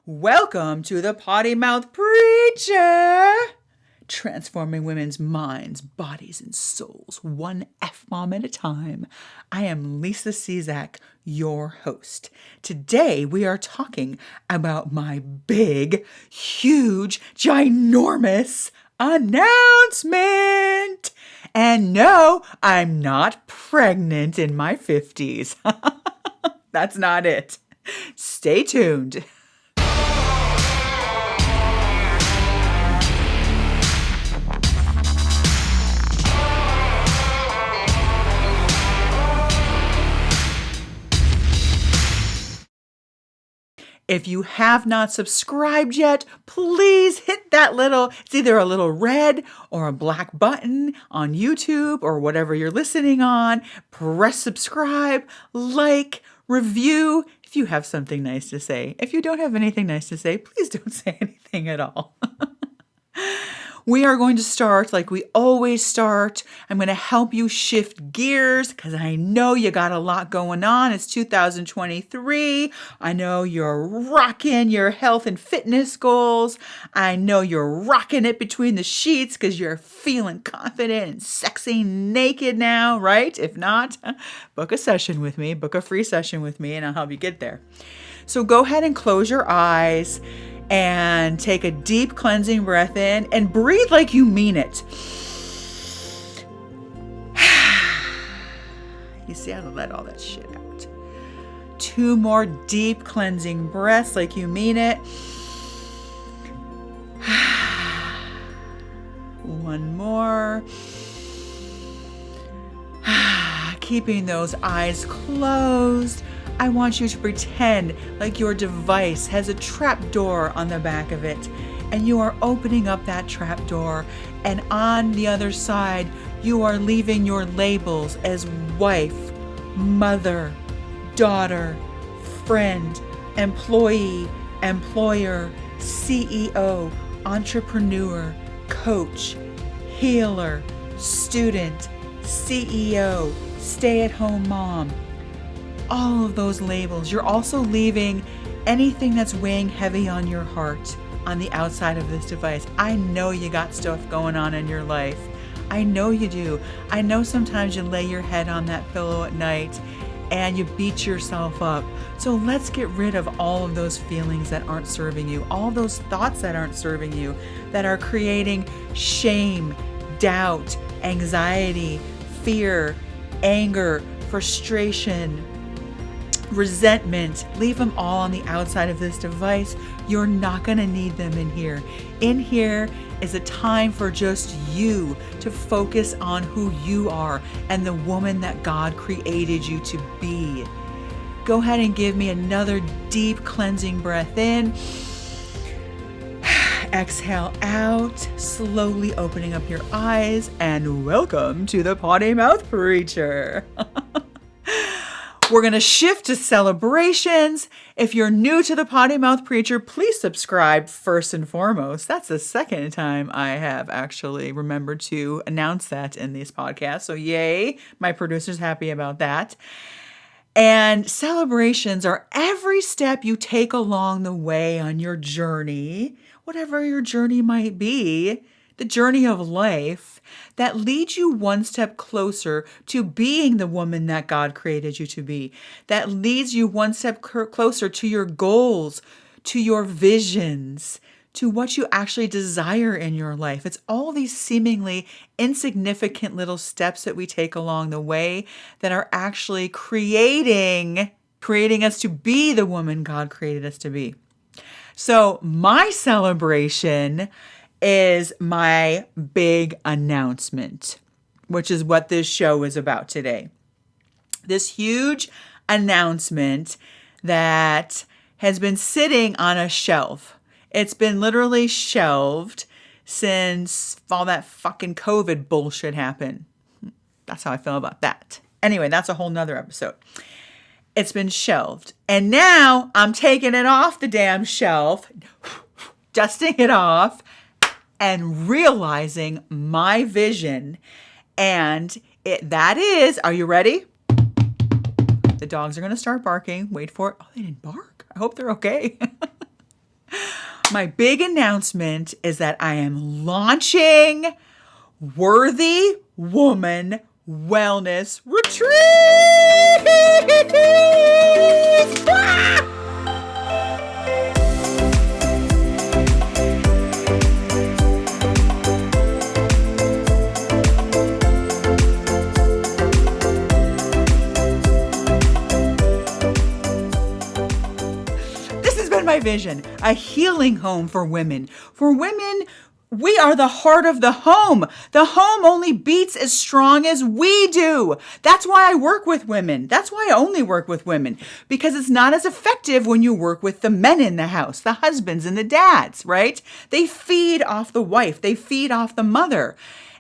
Welcome to the Potty Mouth Preacher, transforming women's minds, bodies, and souls, one F-bomb at a time. I am Lisa Czak, your host. Today we are talking about my big, huge, ginormous announcement. And no, I'm not pregnant in my 50s. That's not it. Stay tuned. If you have not subscribed yet, please hit that it's either a little red or a black button on YouTube or whatever you're listening on. Press subscribe, like, review if you have something nice to say. If you don't have anything nice to say, please don't say anything at all. We are going to start like we always start. I'm going to help you shift gears because I know you got a lot going on. It's 2023. I know you're rocking your health and fitness goals. I know you're rocking it between the sheets because you're feeling confident and sexy naked now, right? If not, book a session with me, book a free session with me, and I'll help you get there. So go ahead and close your eyes and take a deep cleansing breath in and breathe like you mean it. You see how to let all that shit out. 2 more deep cleansing breaths like you mean it. 1 more. Keeping those eyes closed. I want you to pretend like your device has a trap door on the back of it, and you are opening up that trap door, and on the other side, you are leaving your labels as wife, mother, daughter, friend, employee, employer, CEO, entrepreneur, coach, healer, student, CEO, stay-at-home mom. All of those labels. You're also leaving anything that's weighing heavy on your heart on the outside of this device. I know you got stuff going on in your life. I know you do. I know sometimes you lay your head on that pillow at night and you beat yourself up. So let's get rid of all of those feelings that aren't serving you, all those thoughts that aren't serving you, that are creating shame, doubt, anxiety, fear, anger, frustration, resentment. Leave them all on the outside of this device. You're not going to need them in here. In here is a time for just you to focus on who you are and the woman that God created you to be. Go ahead and give me another deep cleansing breath in. Exhale out, slowly opening up your eyes, and welcome to the Potty Mouth Preacher. We're going to shift to celebrations. If you're new to the Potty Mouth Preacher, please subscribe first and foremost. That's the second time I have actually remembered to announce that in these podcasts. So yay, my producer's happy about that. And celebrations are every step you take along the way on your journey, whatever your journey might be, the journey of life that leads you one step closer to being the woman that God created you to be, that leads you one step closer to your goals, to your visions, to what you actually desire in your life. It's all these seemingly insignificant little steps that we take along the way that are actually creating us to be the woman God created us to be. So my celebration is my big announcement, which is what this show is about today. This huge announcement that has been sitting on a shelf. It's been literally shelved since all that fucking COVID bullshit happened. That's how I feel about that. Anyway, that's a whole nother episode. It's been shelved. And now I'm taking it off the damn shelf, dusting it off, and realizing my vision. And that is, are you ready? The dogs are going to start barking. Wait for it. Oh, they didn't bark. I hope they're okay. My big announcement is that I am launching Worthy Woman Wellness Retreat. My vision, a healing home for women. For women, we are the heart of the home. The home only beats as strong as we do. That's why I work with women. That's why I only work with women, because it's not as effective when you work with the men in the house, the husbands and the dads, right? They feed off the wife. They feed off the mother.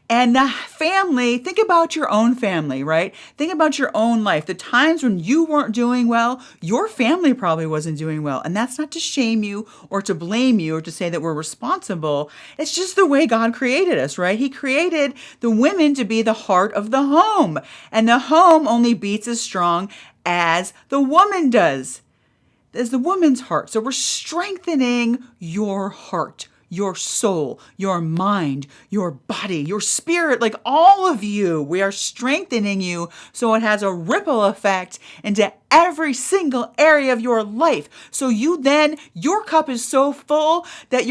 And the family, think about your own family, right? Think about your own life. The times when you weren't doing well, your family probably wasn't doing well. And that's not to shame you or to blame you or to say that we're responsible. It's just the way God created us, right? He created the women to be the heart of the home. And the home only beats as strong as the woman does, as the woman's heart. So we're strengthening your heart, your soul, your mind, your body, your spirit, like all of you. We are strengthening you so it has a ripple effect into every single area of your life. So your cup is so full that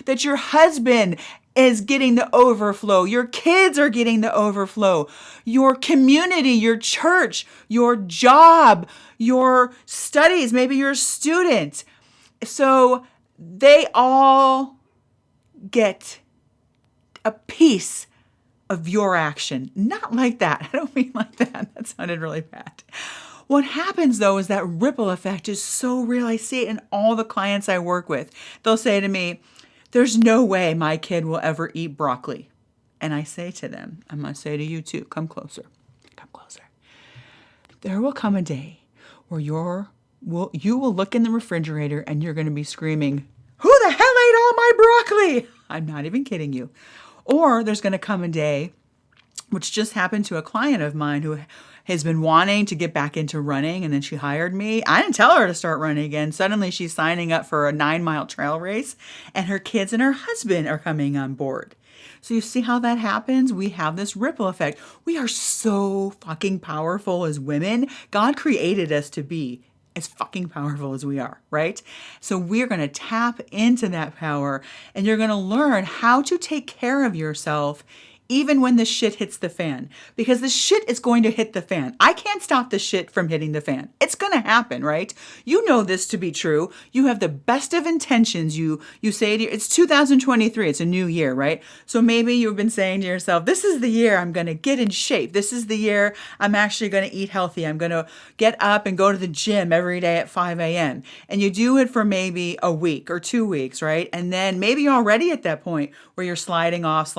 that your husband is getting the overflow. Your kids are getting the overflow. Your community, your church, your job, your studies, maybe you're a student. So they all get a piece of your action. Not like that. I don't mean like that. That sounded really bad. What happens though is that ripple effect is so real. I see it in all the clients I work with. They'll say to me, there's no way my kid will ever eat broccoli. And I say to them, I'm going to say to you too, come closer. Come closer. There will come a day where you will look in the refrigerator and you're going to be screaming, who the hell ate all my broccoli? I'm not even kidding you. Or there's going to come a day, which just happened to a client of mine who has been wanting to get back into running, and then she hired me. I didn't tell her to start running again. Suddenly she's signing up for a 9-mile trail race, and her kids and her husband are coming on board. So you see how that happens? We have this ripple effect. We are so fucking powerful as women. God created us to be as fucking powerful as we are, right? So we're going to tap into that power, and you're going to learn how to take care of yourself even when the shit hits the fan, because the shit is going to hit the fan. I can't stop the shit from hitting the fan. It's going to happen, right? You know this to be true. You have the best of intentions. You say it's 2023. It's a new year, right? So maybe you've been saying to yourself, this is the year I'm going to get in shape. This is the year I'm actually going to eat healthy. I'm going to get up and go to the gym every day at 5 a.m. And you do it for maybe a week or 2 weeks, right? And then maybe you're already at that point where you're sliding off,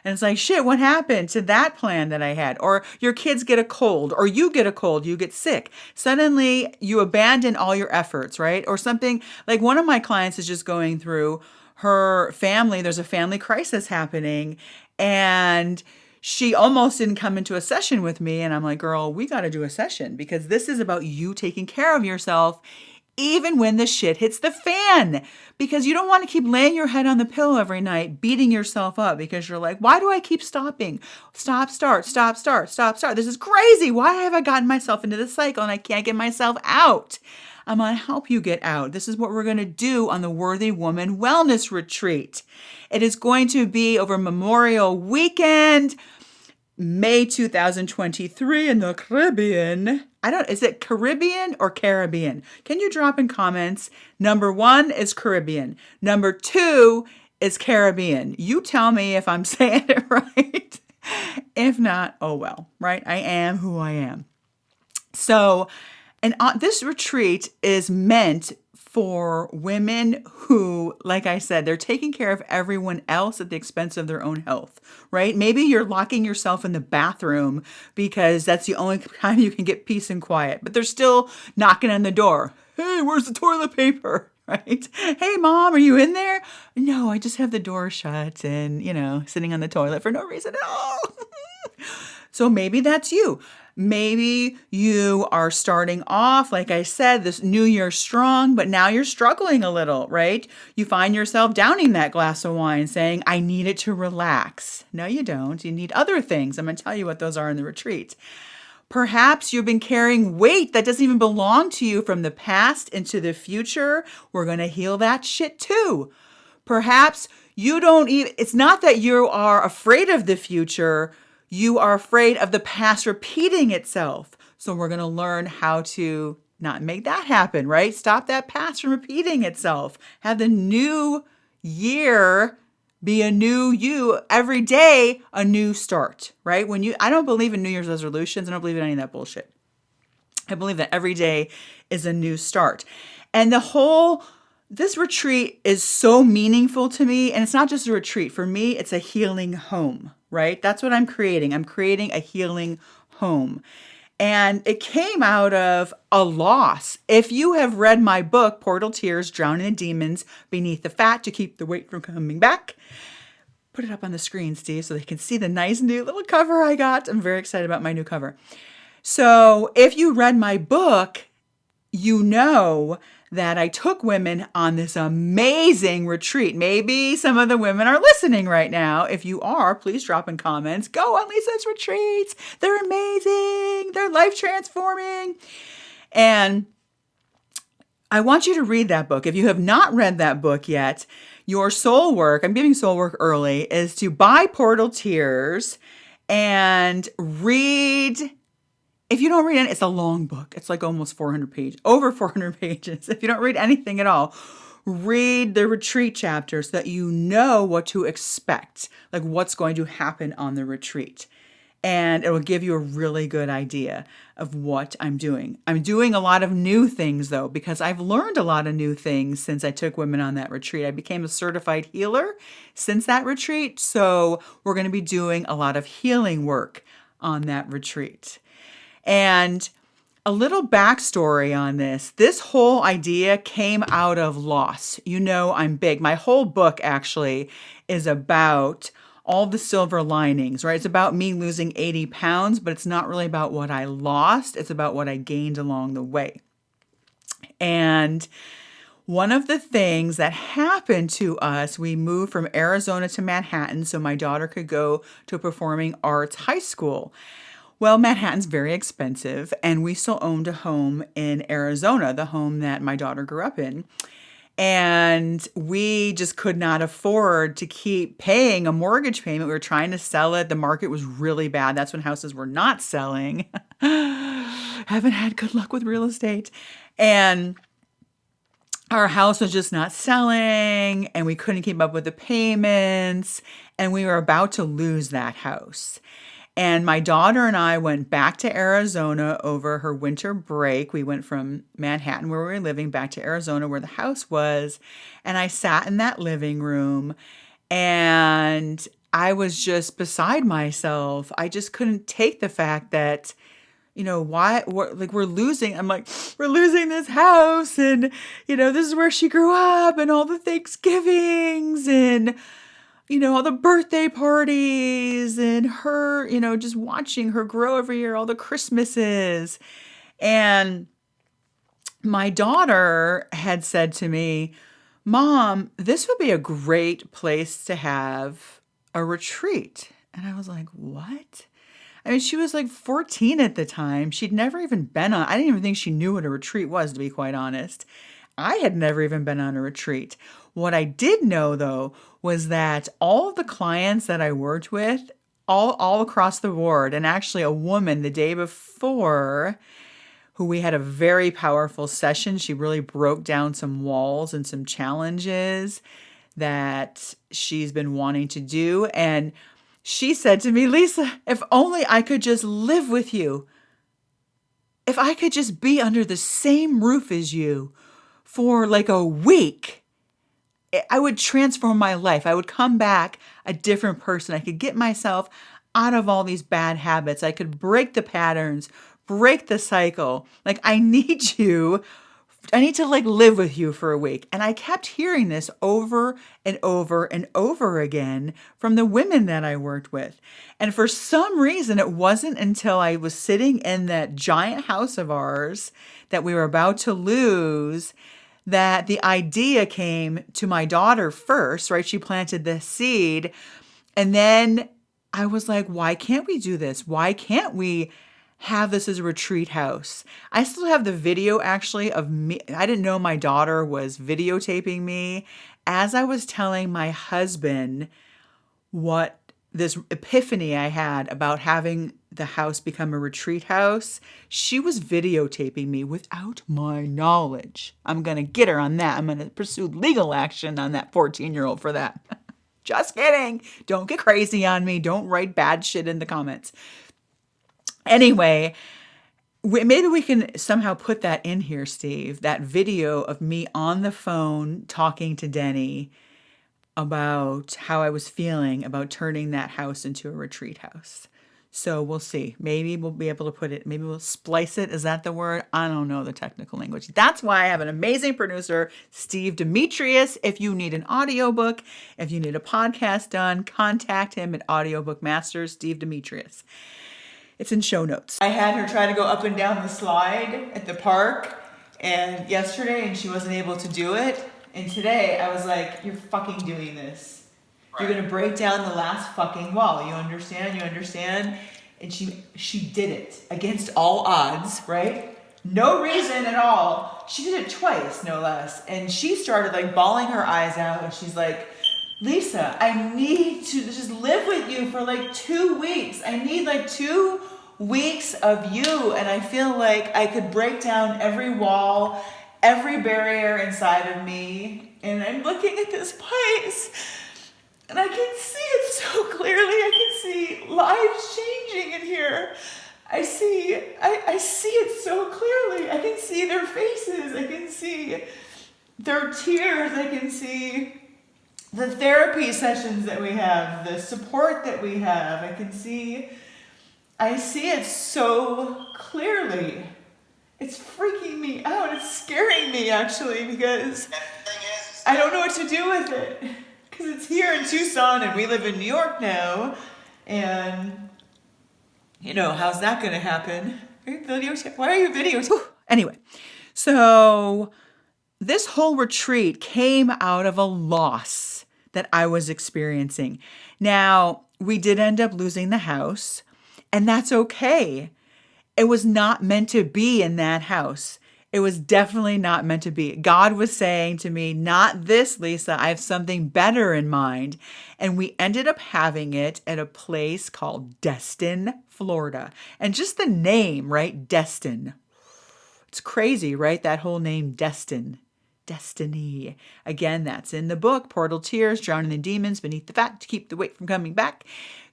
and it's like, shit, what happened to that plan that I had? Or your kids get a cold, or you get a cold, you get sick. Suddenly you abandon all your efforts, right? Or something like one of my clients is just going through her family. There's a family crisis happening, and she almost didn't come into a session with me. And I'm like, girl, we got to do a session, because this is about you taking care of yourself even when the shit hits the fan, because you don't want to keep laying your head on the pillow every night, beating yourself up because you're like, why do I keep stopping? Stop, start, stop, start, stop, start. This is crazy. Why have I gotten myself into this cycle and I can't get myself out? I'm going to help you get out. This is what we're going to do on the Worthy Woman Wellness Retreat. It is going to be over Memorial Weekend, May 2023 in the Caribbean. Is it Caribbean or Caribbean? Can you drop in comments? Number 1 is Caribbean. Number 2 is Caribbean. You tell me if I'm saying it right. If not, oh well, right? I am who I am. So, and this retreat is meant for women who, like I said, they're taking care of everyone else at the expense of their own health, right? Maybe you're locking yourself in the bathroom because that's the only time you can get peace and quiet, but they're still knocking on the door. Hey, where's the toilet paper? Right? Hey, mom, are you in there? No, I just have the door shut and, sitting on the toilet for no reason at all. So maybe that's you. Maybe you are starting off, like I said, this new year strong, but now you're struggling a little, right? You find yourself downing that glass of wine saying, I need it to relax. No, you don't. You need other things. I'm going to tell you what those are in the retreat. Perhaps you've been carrying weight that doesn't even belong to you from the past into the future. We're going to heal that shit too. Perhaps you don't even, it's not that you are afraid of the future. You are afraid of the past repeating itself. So we're going to learn how to not make that happen, right? Stop that past from repeating itself. Have the new year be a new you, every day, a new start, right? I don't believe in New Year's resolutions. I don't believe in any of that bullshit. I believe that every day is a new start. And this retreat is so meaningful to me. And it's not just a retreat. For me, it's a healing home, right? That's what I'm creating. I'm creating a healing home. And it came out of a loss. If you have read my book, Portal Tears, Drowning the Demons Beneath the Fat to Keep the Weight from Coming Back, put it up on the screen, Steve, so they can see the nice new little cover I got. I'm very excited about my new cover. So if you read my book, you know that I took women on this amazing retreat. Maybe some of the women are listening right now. If you are, please drop in comments. Go on Lisa's retreats. They're amazing. They're life transforming. And I want you to read that book. If you have not read that book yet, your soul work, I'm giving soul work early, is to buy Portal Tears and read. If you don't read it, it's a long book. It's like almost 400 pages, over 400 pages. If you don't read anything at all, read the retreat chapter so that you know what to expect, like what's going to happen on the retreat. And it will give you a really good idea of what I'm doing. I'm doing a lot of new things, though, because I've learned a lot of new things since I took women on that retreat. I became a certified healer since that retreat. So we're going to be doing a lot of healing work on that retreat. And a little backstory on this. This whole idea came out of loss. You know, I'm big. My whole book actually is about all the silver linings, right? It's about me losing 80 pounds, but it's not really about what I lost. It's about what I gained along the way. And one of the things that happened to us, we moved from Arizona to Manhattan so my daughter could go to a performing arts high school. Well, Manhattan's very expensive, and we still owned a home in Arizona, the home that my daughter grew up in. And we just could not afford to keep paying a mortgage payment. We were trying to sell it. The market was really bad. That's when houses were not selling. Haven't had good luck with real estate. And our house was just not selling, and we couldn't keep up with the payments, and we were about to lose that house. And my daughter and I went back to Arizona over her winter break. We went from Manhattan, where we were living, back to Arizona, where the house was. And I sat in that living room, and I was just beside myself. I just couldn't take the fact that, we're losing. I'm like, we're losing this house, and, this is where she grew up, and all the Thanksgivings, and all the birthday parties, and her, just watching her grow every year, all the Christmases. And my daughter had said to me, Mom, this would be a great place to have a retreat. And I was like, what? I mean, she was like 14 at the time. She'd never even been on, I didn't even think she knew what a retreat was, to be quite honest. I had never even been on a retreat. What I did know, though, was that all of the clients that I worked with, all across the board, and actually a woman the day before, who we had a very powerful session. She really broke down some walls and some challenges that she's been wanting to do. And she said to me, Lisa, if only I could just live with you. If I could just be under the same roof as you for like a week, I would transform my life. I would come back a different person. I could get myself out of all these bad habits. I could break the patterns, break the cycle. Like, I need you like live with you for a week. And I kept hearing this over and over and over again from the women that I worked with. And for some reason, it wasn't until I was sitting in that giant house of ours that we were about to lose that the idea came to my daughter first, right? She planted the seed. And then I was like, why can't we do this? Why can't we have this as a retreat house? I still have the video actually of me. I didn't know my daughter was videotaping me as I was telling my husband what this epiphany I had about having the house become a retreat house. She was videotaping me without my knowledge. I'm going to get her on that. I'm going to pursue legal action on that 14-year-old for that. Just kidding. Don't get crazy on me. Don't write bad shit in the comments. Anyway, maybe we can somehow put that in here, Steve, that video of me on the phone talking to Denny about how I was feeling about turning that house into a retreat house. So we'll see. Maybe we'll be able to put it, maybe we'll splice it. Is that the word? I don't know the technical language. That's why I have an amazing producer, Steve Demetrius. If you need an audiobook, if you need a podcast done, contact him at Audiobook Masters, Steve Demetrius. It's in show notes. I had her try to go up and down the slide at the park and yesterday, and she wasn't able to do it. And today I was like, you're fucking doing this. You're going to break down the last fucking wall. You understand? You understand? And she did it against all odds, right? No reason at all. She did it twice, no less. And she started like bawling her eyes out. And she's like, Lisa, I need to just live with you for like 2 weeks. I need like 2 weeks of you. And I feel like I could break down every wall, every barrier inside of me. And I'm looking at this place and I can see it so clearly. I can see lives changing in here. I see it so clearly. I can see their faces. I can see their tears. I can see the therapy sessions that we have, the support that we have. I see it so clearly. It's freaking me out. It's scaring me actually because I don't know what to do with it. Because it's here in Tucson and we live in New York now. And, you know, how's that going to happen? Why are you videotaping? Anyway, so this whole retreat came out of a loss that I was experiencing. Now, we did end up losing the house, and that's okay. It was not meant to be in that house. It was definitely not meant to be. God was saying to me, not this, Lisa. I have something better in mind. And we ended up having it at a place called Destin, Florida. And just the name, right? Destin. It's crazy, right? That whole name, Destin. Destiny. Again, that's in the book, Portal Tears, Drowning the Demons Beneath the Fat to Keep the Weight from Coming Back.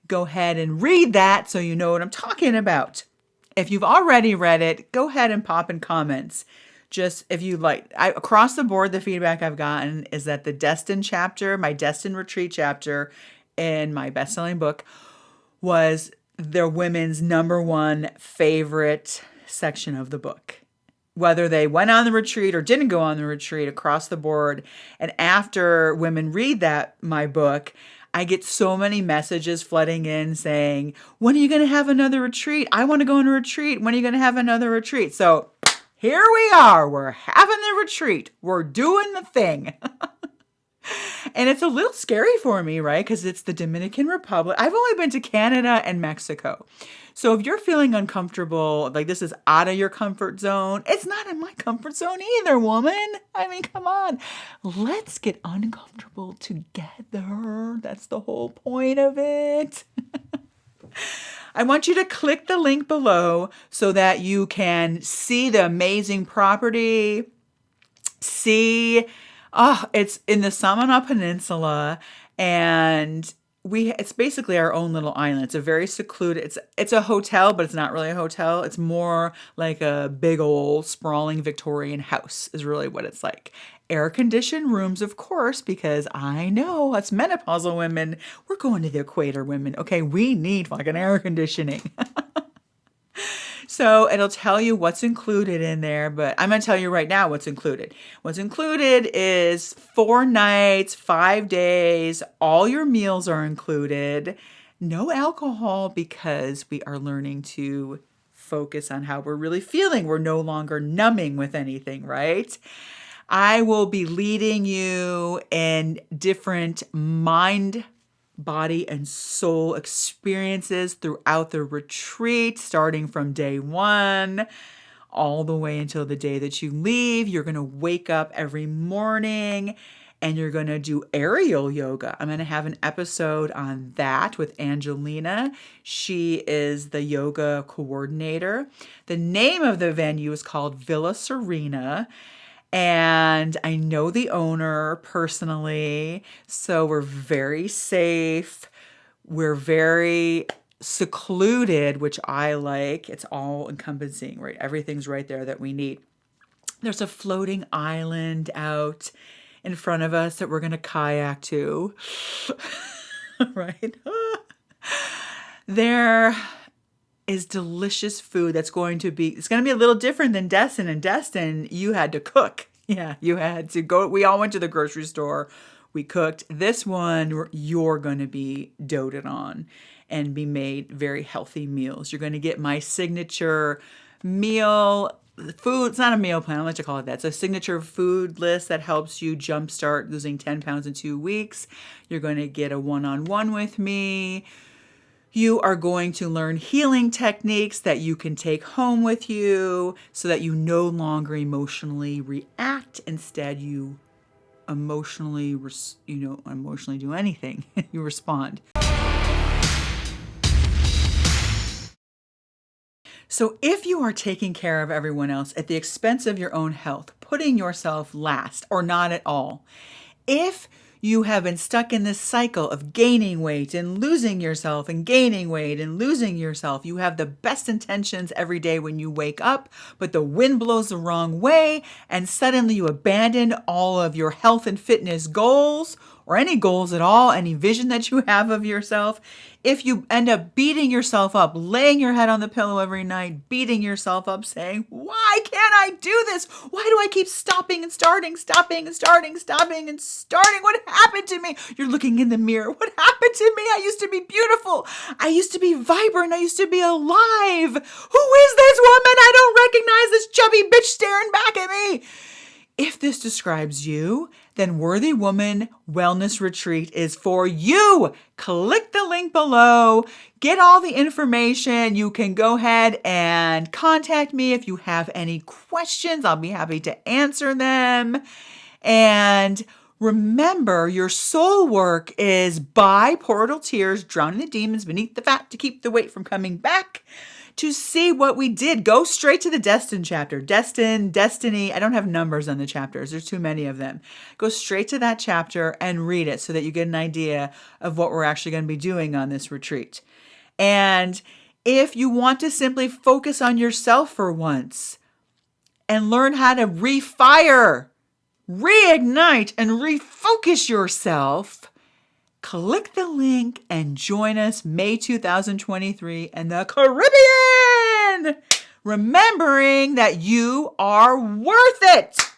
Go ahead and read that so you know what I'm talking about. If you've already read it, go ahead and pop in comments. Just if you like, across the board, the feedback I've gotten is that the Destin chapter, my Destin retreat chapter in my best-selling book was the women's #1 favorite section of the book. Whether they went on the retreat or didn't go on the retreat, across the board. And after women read my book, I get so many messages flooding in saying, when are you going to have another retreat? I want to go on a retreat. When are you going to have another retreat? So here we are. We're having the retreat. We're doing the thing. And it's a little scary for me, right? Because it's the Dominican Republic. I've only been to Canada and Mexico. So if you're feeling uncomfortable, like this is out of your comfort zone, it's not in my comfort zone either, woman. I mean, come on. Let's get uncomfortable together. That's the whole point of it. I want you to click the link below so that you can see the amazing property, it's in the Samana Peninsula, and it's basically our own little island. It's a very secluded, it's a hotel, but it's not really a hotel. It's more like a big old sprawling Victorian house is really what it's like. Air-conditioned rooms, of course, because I know us menopausal women, we're going to the equator, women. Okay, we need fucking air conditioning. So it'll tell you what's included in there, but I'm going to tell you right now what's included. What's included is 4 nights, 5 days, all your meals are included. No alcohol because we are learning to focus on how we're really feeling. We're no longer numbing with anything, right? I will be leading you in different mind, body, and soul experiences throughout the retreat, starting from day 1 all the way until the day that you leave. You're going to wake up every morning and you're going to do aerial yoga. I'm going to have an episode on that with Angelina. She is the yoga coordinator. The name of the venue is called Villa Serena. And I know the owner personally, so we're very safe. We're very secluded, which I like. It's all encompassing, right? Everything's right there that we need. There's a floating island out in front of us that we're going to kayak to, right? There is delicious food that's going to be, it's going to be a little different than Destin. And Destin, you had to cook. Yeah, you had to go. We all went to the grocery store. We cooked. This one, you're going to be doted on and be made very healthy meals. You're going to get my signature meal food. It's not a meal plan. I like to call it that. It's a signature food list that helps you jumpstart losing 10 pounds in 2 weeks. You're going to get a one-on-one with me. You are going to learn healing techniques that you can take home with you so that you no longer emotionally react. Instead, you emotionally do anything. You respond. So if you are taking care of everyone else at the expense of your own health, putting yourself last or not at all, if you have been stuck in this cycle of gaining weight and losing yourself and gaining weight and losing yourself. You have the best intentions every day when you wake up, but the wind blows the wrong way and suddenly you abandon all of your health and fitness goals or any goals at all, any vision that you have of yourself. If you end up beating yourself up, laying your head on the pillow every night, beating yourself up, saying, why can't I do this? Why do I keep stopping and starting, stopping and starting, stopping and starting? What happened to me? You're looking in the mirror. What happened to me? I used to be beautiful. I used to be vibrant. I used to be alive. Who is this woman? I don't recognize this chubby bitch staring back at me. If this describes you, then Worthy Woman Wellness Retreat is for you. Click the link below. Get all the information. You can go ahead and contact me if you have any questions. I'll be happy to answer them. And remember, your soul work is by portal tears, drowning the demons beneath the fat to keep the weight from coming back. To see what we did, go straight to the Destin chapter. Destin, Destiny. I don't have numbers on the chapters. There's too many of them. Go straight to that chapter and read it so that you get an idea of what we're actually going to be doing on this retreat. And if you want to simply focus on yourself for once and learn how to refire, reignite, and refocus yourself, click the link and join us May 2023 in the Caribbean, remembering that you are worth it.